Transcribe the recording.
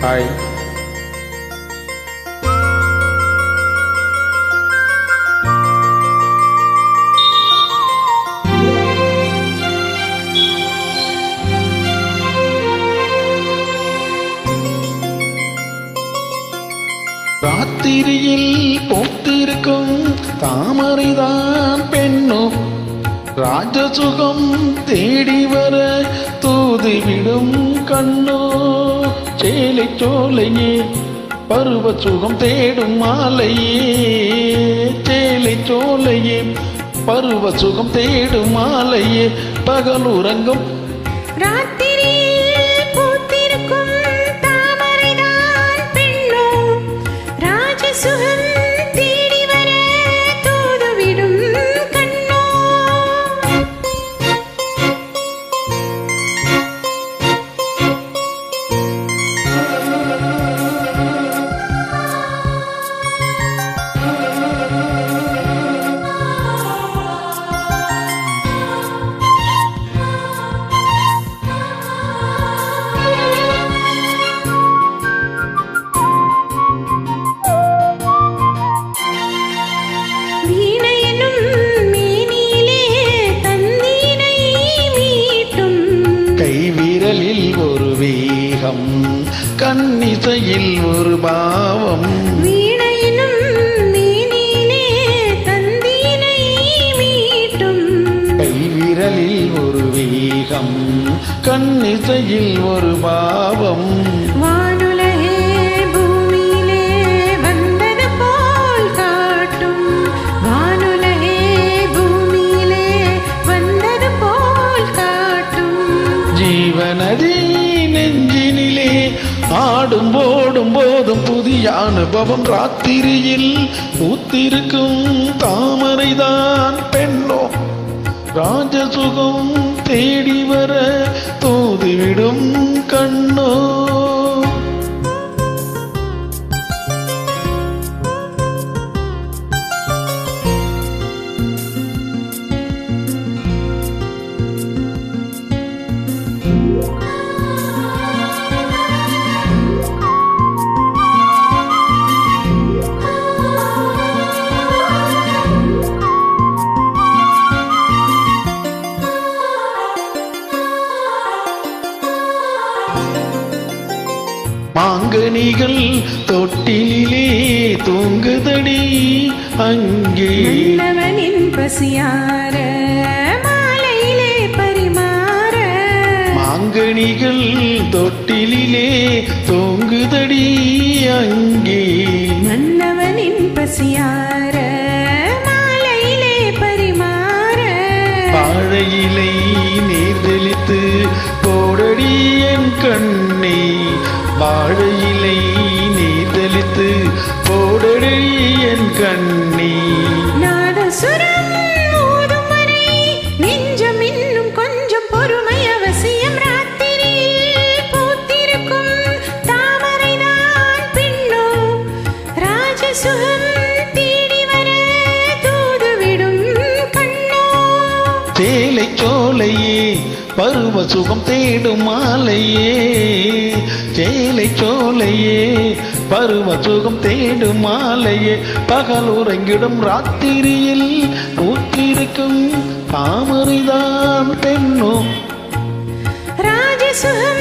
Hi. ராத்திரியில் பூத்திருக்கும் தாமரைதான் பெண்ணோ, ராஜசுகம் தேடி வர தூதுவிடும் கண்ணோ. சேலை சோலையே பருவ சுகம் தேடும் மாலையே, சேலை சோலையே பருவ சுகம் தேடும் மாலையே. பகல் உறங்கும் ஒரு வேகம், கண்ணிசையில் ஒரு பாவம். வீணையினும் மீனிலே தந்தீனை மீட்டும், கைவிரலில் ஒரு வேகம், கண்ணிசையில் ஒரு பாவம். வானுலகே பூமியிலே வந்தது போல் காட்டும், வானுலகே பூமியிலே வந்தது போல் காட்டும். ஜீவனதி நெஞ்சினிலே ஆடும் போடும் போதும் புதிய அனுபவம். ராத்திரியில் பூத்திருக்கும் தாமரைதான் பெண்ணோ, ராஜசுகம் தேடி வர தூதுவிடும் கண்ணோ. மாங்கனிகள் தொட்டிலே தூங்குதடி அங்கே, மன்னவனின் பசியார மாலையிலே பரிமாற. மாங்கனிகள் தொட்டிலே தூங்குதடி அங்கே, மன்னவனின் பசியார மாலையிலே பரிமாற. வாழையிலை நீர் தெளித்து போடடி என் கண்ணே, வாழையிலை நீர் தெளித்து போடடி என் கண்ணே. நாதசுரம் ஊதும் வரை நெஞ்சம் இன்னும் கொஞ்சம் பொறுமை அவசியம். ராத்திரியில் பூத்திருக்கும் தாமரைதான் பெண்ணோ, ராஜசுகம் தேடி வர தூதுவிடும் கண்ணோ. சேலை சோலையே பருவ சுகம் தேடும் மாலையே, சேலை சோலையே பருவ சுகம் தேடும் மாலையே. பகல் உறங்கிடும் ராத்திரியில் பூத்திருக்கும் தாமரைதான் பெண்ணோ, ராஜசுகம்